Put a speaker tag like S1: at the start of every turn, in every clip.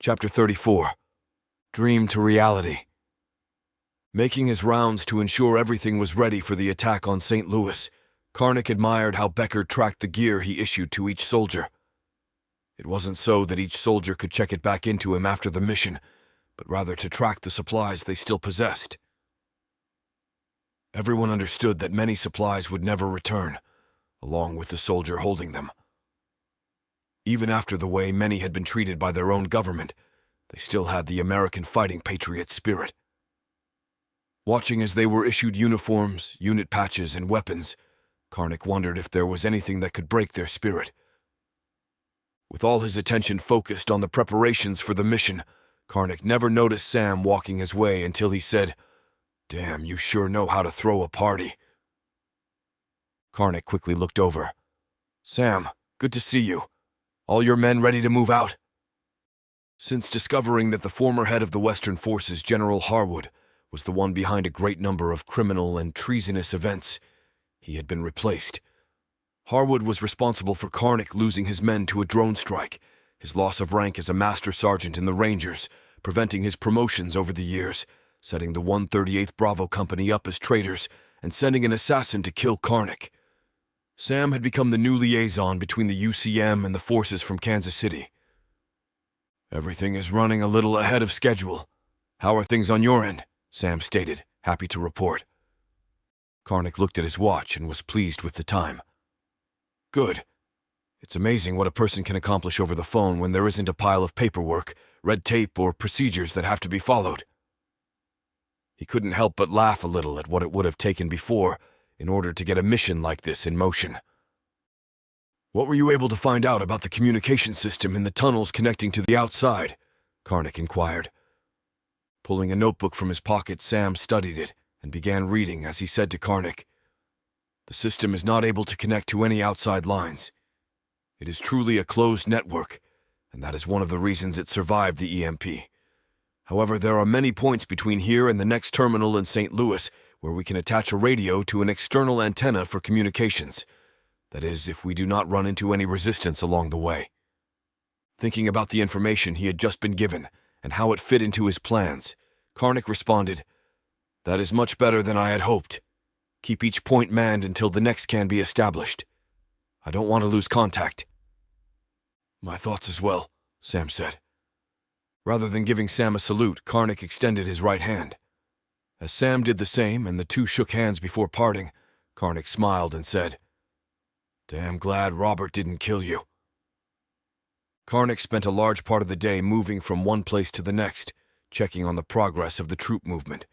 S1: Chapter 34. Dream to Reality. Making his rounds to ensure everything was ready for the attack on St. Louis, Karnak admired how Becker tracked the gear he issued to each soldier. It wasn't so that each soldier could check it back into him after the mission, but rather to track the supplies they still possessed. Everyone understood that many supplies would never return, along with the soldier holding them. Even after the way many had been treated by their own government, they still had the American fighting patriot spirit. Watching as they were issued uniforms, unit patches, and weapons, Karnak wondered if there was anything that could break their spirit. With all his attention focused on the preparations for the mission, Karnak never noticed Sam walking his way until he said, "Damn, you sure know how to throw a party." Karnak quickly looked over. "Sam, good to see you. All your men ready to move out?" Since discovering that the former head of the Western Forces, General Harwood, was the one behind a great number of criminal and treasonous events, he had been replaced. Harwood was responsible for Karnak losing his men to a drone strike, his loss of rank as a master sergeant in the Rangers, preventing his promotions over the years, setting the 138th Bravo Company up as traitors, and sending an assassin to kill Karnak. Sam had become the new liaison between the UCM and the forces from Kansas City. "Everything is running a little ahead of schedule. How are things on your end?" Sam stated, happy to report. Karnak looked at his watch and was pleased with the time. "Good. It's amazing what a person can accomplish over the phone when there isn't a pile of paperwork, red tape, or procedures that have to be followed." He couldn't help but laugh a little at what it would have taken before in order to get a mission like this in motion. "What were you able to find out about the communication system in the tunnels connecting to the outside?" Karnak inquired. Pulling a notebook from his pocket, Sam studied it and began reading as he said to Karnak, "The system is not able to connect to any outside lines. It is truly a closed network, and that is one of the reasons it survived the EMP. However, there are many points between here and the next terminal in St. Louis where we can attach a radio to an external antenna for communications. That is, if we do not run into any resistance along the way." Thinking about the information he had just been given and how it fit into his plans, Karnak responded, "That is much better than I had hoped. Keep each point manned until the next can be established. I don't want to lose contact." "My thoughts as well," Sam said. Rather than giving Sam a salute, Karnak extended his right hand. As Sam did the same and the two shook hands before parting, Karnak smiled and said, "Damn glad Robert didn't kill you." Karnak spent a large part of the day moving from one place to the next, checking on the progress of the troop movement.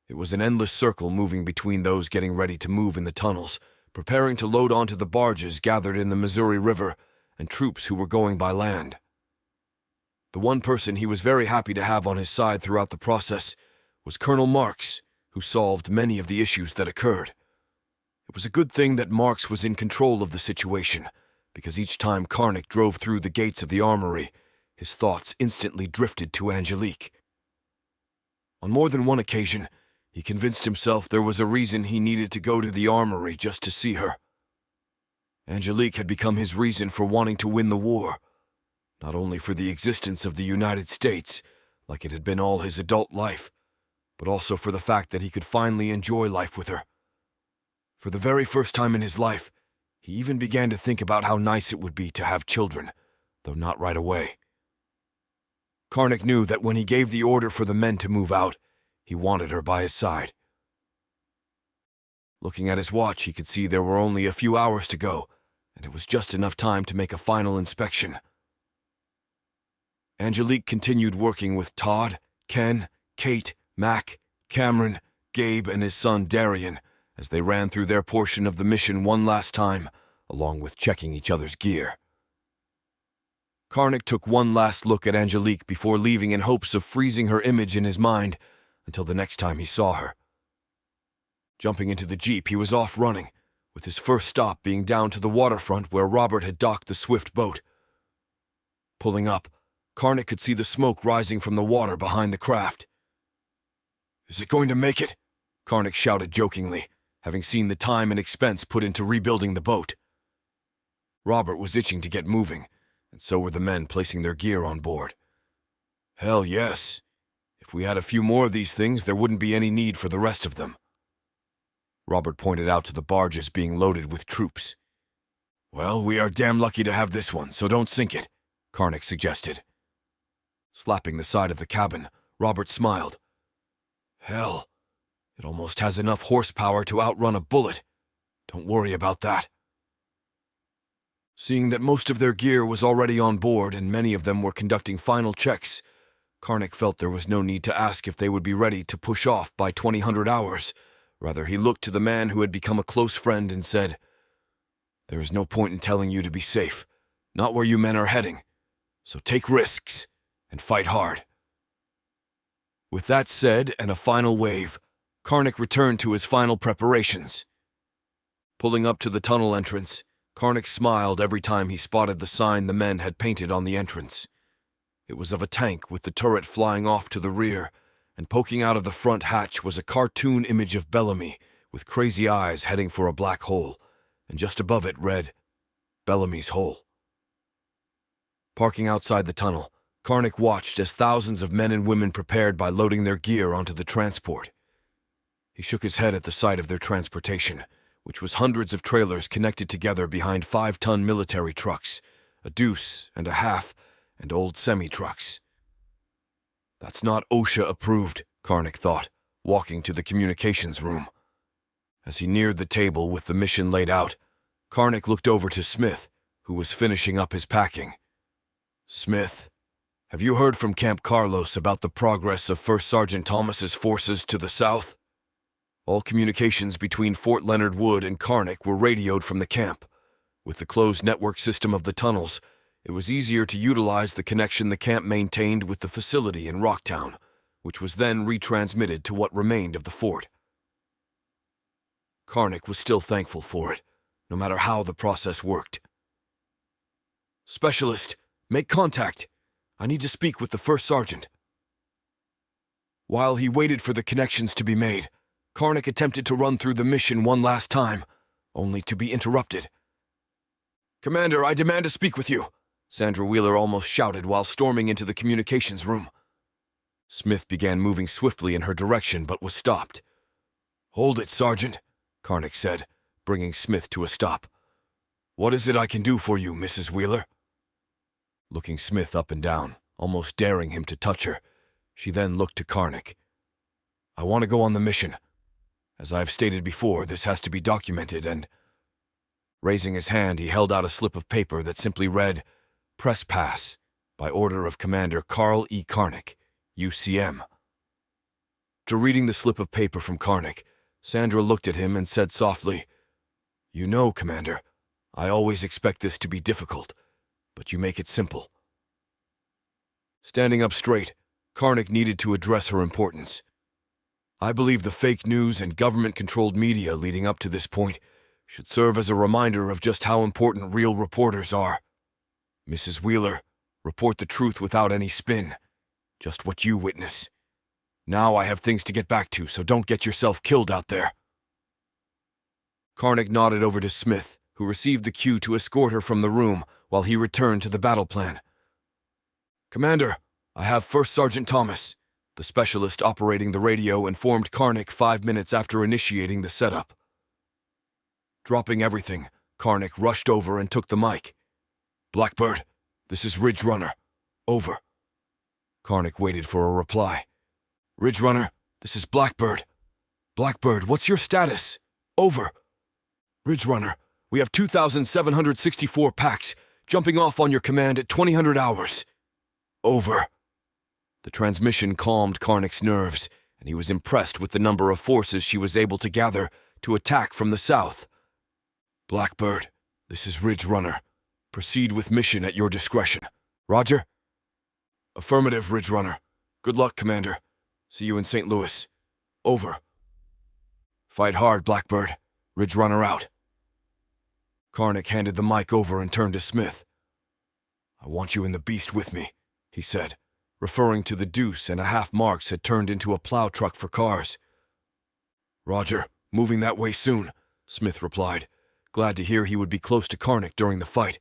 S1: It was an endless circle moving between those getting ready to move in the tunnels, preparing to load onto the barges gathered in the Missouri River, and troops who were going by land. The one person he was very happy to have on his side throughout the process was Colonel Marks, who solved many of the issues that occurred. It was a good thing that Marks was in control of the situation, because each time Karnak drove through the gates of the armory, his thoughts instantly drifted to Angelique. On more than one occasion, he convinced himself there was a reason he needed to go to the armory just to see her. Angelique had become his reason for wanting to win the war, not only for the existence of the United States, like it had been all his adult life, but also for the fact that he could finally enjoy life with her. For the very first time in his life, he even began to think about how nice it would be to have children, though not right away. Karnak knew that when he gave the order for the men to move out, he wanted her by his side. Looking at his watch, he could see there were only a few hours to go, and it was just enough time to make a final inspection. Angelique continued working with Todd, Ken, Kate, Mac, Cameron, Gabe, and his son Darian as they ran through their portion of the mission one last time, along with checking each other's gear. Karnak took one last look at Angelique before leaving in hopes of freezing her image in his mind until the next time he saw her. Jumping into the Jeep, he was off running, with his first stop being down to the waterfront where Robert had docked the swift boat. Pulling up, Karnak could see the smoke rising from the water behind the craft. "Is it going to make it?" Karnak shouted jokingly, having seen the time and expense put into rebuilding the boat. Robert was itching to get moving, and so were the men placing their gear on board. Hell yes. If we had a few more of these things, there wouldn't be any need for the rest of them. Robert pointed out to the barges being loaded with troops. Well, we are damn lucky to have this one, so don't sink it, Karnak suggested. Slapping the side of the cabin, Robert smiled. Hell, it almost has enough horsepower to outrun a bullet. Don't worry about that. Seeing that most of their gear was already on board and many of them were conducting final checks, Karnak felt there was no need to ask if they would be ready to push off by 2000 hours. Rather, he looked to the man who had become a close friend and said, There is no point in telling you to be safe, not where you men are heading. So take risks and fight hard. With that said and a final wave, Karnak returned to his final preparations. Pulling up to the tunnel entrance, Karnak smiled every time he spotted the sign the men had painted on the entrance. It was of a tank with the turret flying off to the rear, and poking out of the front hatch was a cartoon image of Bellamy with crazy eyes heading for a black hole, and just above it read, Bellamy's Hole. Parking outside the tunnel, Karnak watched as thousands of men and women prepared by loading their gear onto the transport. He shook his head at the sight of their transportation, which was hundreds of trailers connected together behind 5-ton military trucks, a deuce and a half, and old semi-trucks. That's not OSHA approved, Karnak thought, walking to the communications room. As he neared the table with the mission laid out, Karnak looked over to Smith, who was finishing up his packing. Smith, have you heard from Camp Carlos about the progress of First Sergeant Thomas's forces to the south? All communications between Fort Leonard Wood and Karnak were radioed from the camp. With the closed network system of the tunnels, it was easier to utilize the connection the camp maintained with the facility in Rocktown, which was then retransmitted to what remained of the fort. Karnak was still thankful for it, no matter how the process worked. Specialist, make contact. I need to speak with the first sergeant. While he waited for the connections to be made, Karnak attempted to run through the mission one last time, only to be interrupted. Commander, I demand to speak with you, Sandra Wheeler almost shouted while storming into the communications room. Smith began moving swiftly in her direction but was stopped. Hold it, Sergeant, Karnak said, bringing Smith to a stop. What is it I can do for you, Mrs. Wheeler? Looking Smith up and down, almost daring him to touch her, she then looked to Karnak. I want to go on the mission. As I've stated before, this has to be documented and... Raising his hand, he held out a slip of paper that simply read, Press Pass, by order of Commander Carl E. Karnak, UCM. After reading the slip of paper from Karnak, Sandra looked at him and said softly, You know, Commander, I always expect this to be difficult, but you make it simple. Standing up straight, Karnak needed to address her importance. I believe the fake news and government-controlled media leading up to this point should serve as a reminder of just how important real reporters are. Mrs. Wheeler, report the truth without any spin. Just what you witness. Now I have things to get back to, so don't get yourself killed out there. Karnak nodded over to Smith, who received the cue to escort her from the room while he returned to the battle plan. Commander, I have First Sergeant Thomas. The specialist operating the radio informed Karnak 5 minutes after initiating the setup. Dropping everything, Karnak rushed over and took the mic. Blackbird, this is Ridge Runner. Over. Karnak waited for a reply. Ridge Runner, this is Blackbird. Blackbird, what's your status? Over. Ridge Runner, we have 2,764 packs, jumping off on your command at 2000 hours. Over. The transmission calmed Karnak's nerves, and he was impressed with the number of forces she was able to gather to attack from the south. Blackbird, this is Ridge Runner. Proceed with mission at your discretion. Roger? Affirmative, Ridge Runner. Good luck, Commander. See you in St. Louis. Over. Fight hard, Blackbird. Ridge Runner out. Karnak handed the mic over and turned to Smith. I want you in the beast with me, he said, referring to the deuce and a half Marks had turned into a plow truck for cars. Roger, moving that way soon, Smith replied, glad to hear he would be close to Karnak during the fight.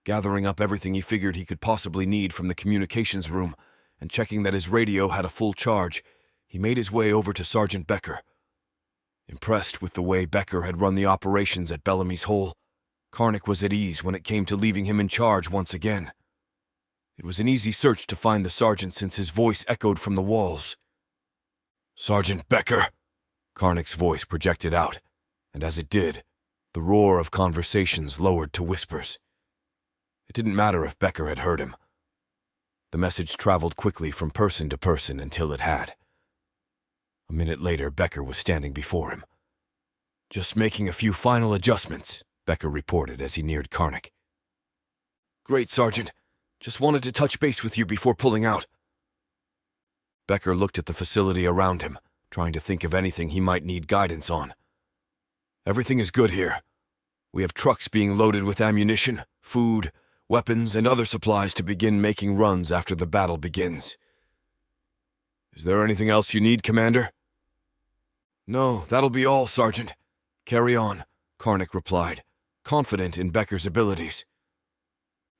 S1: Gathering up everything he figured he could possibly need from the communications room and checking that his radio had a full charge, he made his way over to Sergeant Becker. Impressed with the way Becker had run the operations at Bellamy's Hole, Karnak was at ease when it came to leaving him in charge once again. It was an easy search to find the sergeant since his voice echoed from the walls. "Sergeant Becker!" Karnak's voice projected out, and as it did, the roar of conversations lowered to whispers. It didn't matter if Becker had heard him. The message traveled quickly from person to person until it had. A minute later, Becker was standing before him. "Just making a few final adjustments," Becker reported as he neared Karnak. "Great, Sergeant. Just wanted to touch base with you before pulling out." Becker looked at the facility around him, trying to think of anything he might need guidance on. "Everything is good here. We have trucks being loaded with ammunition, food, weapons, and other supplies to begin making runs after the battle begins. Is there anything else you need, Commander?" "No, that'll be all, Sergeant. Carry on," Karnak replied, confident in Becker's abilities.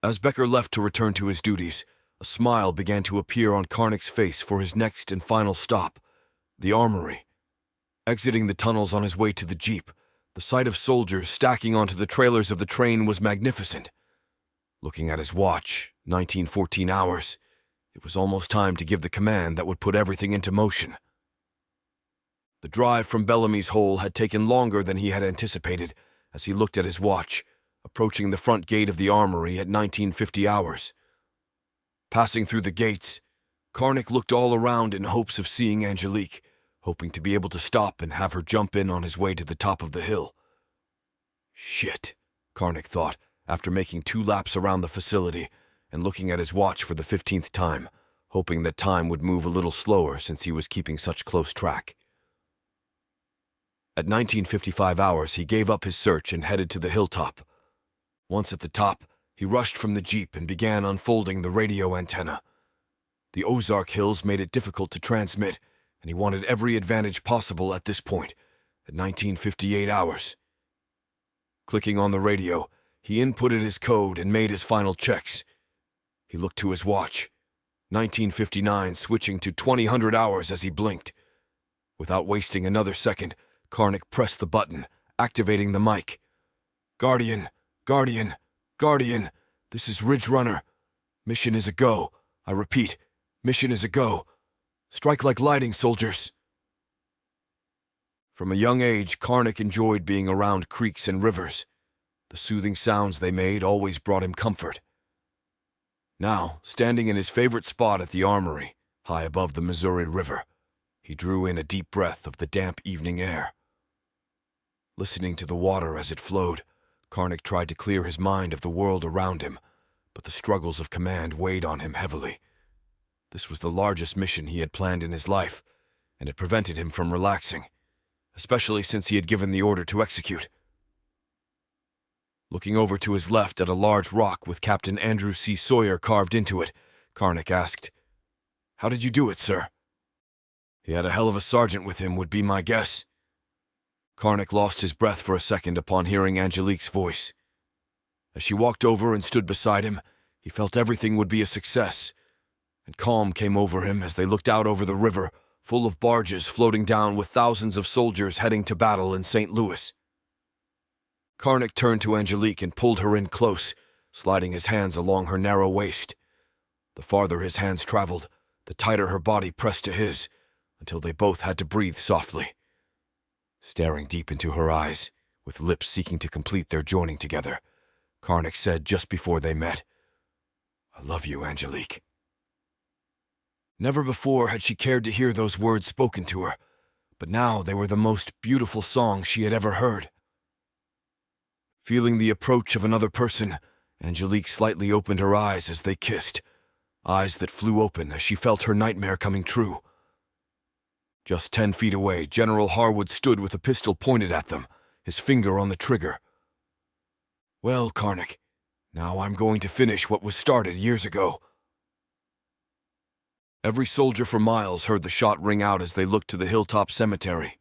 S1: As Becker left to return to his duties, a smile began to appear on Karnak's face for his next and final stop, the armory. Exiting the tunnels on his way to the jeep, the sight of soldiers stacking onto the trailers of the train was magnificent. Looking at his watch, 1914 hours, it was almost time to give the command that would put everything into motion. The drive from Bellamy's Hole had taken longer than he had anticipated as he looked at his watch, approaching the front gate of the armory at 1950 hours. Passing through the gates, Karnak looked all around in hopes of seeing Angelique, hoping to be able to stop and have her jump in on his way to the top of the hill. "Shit," Karnak thought, after making 2 laps around the facility and looking at his watch for the 15th time, hoping that time would move a little slower since he was keeping such close track. At 1955 hours, he gave up his search and headed to the hilltop. Once at the top, he rushed from the jeep and began unfolding the radio antenna. The Ozark Hills made it difficult to transmit, and he wanted every advantage possible at this point, at 1958 hours. Clicking on the radio, he inputted his code and made his final checks. He looked to his watch, 1959 switching to 2000 hours as he blinked. Without wasting another second, Karnak pressed the button, activating the mic. "Guardian, Guardian, Guardian, this is Ridge Runner. Mission is a go. I repeat, mission is a go. Strike like lightning, soldiers." From a young age, Karnak enjoyed being around creeks and rivers. The soothing sounds they made always brought him comfort. Now, standing in his favorite spot at the armory, high above the Missouri River, he drew in a deep breath of the damp evening air. Listening to the water as it flowed, Karnak tried to clear his mind of the world around him, but the struggles of command weighed on him heavily. This was the largest mission he had planned in his life, and it prevented him from relaxing, especially since he had given the order to execute. Looking over to his left at a large rock with Captain Andrew C. Sawyer carved into it, Karnak asked, "How did you do it, sir?" "He had a hell of a sergeant with him, would be my guess." Karnak lost his breath for a second upon hearing Angelique's voice. As she walked over and stood beside him, he felt everything would be a success, and calm came over him as they looked out over the river, full of barges floating down with thousands of soldiers heading to battle in St. Louis. Karnak turned to Angelique and pulled her in close, sliding his hands along her narrow waist. The farther his hands traveled, the tighter her body pressed to his, until they both had to breathe softly. Staring deep into her eyes, with lips seeking to complete their joining together, Karnak said just before they met, "I love you, Angelique." Never before had she cared to hear those words spoken to her, but now they were the most beautiful song she had ever heard. Feeling the approach of another person, Angelique slightly opened her eyes as they kissed, eyes that flew open as she felt her nightmare coming true. Just 10 feet away, General Harwood stood with a pistol pointed at them, his finger on the trigger. "Well, Karnak, now I'm going to finish what was started years ago." Every soldier for miles heard the shot ring out as they looked to the hilltop cemetery.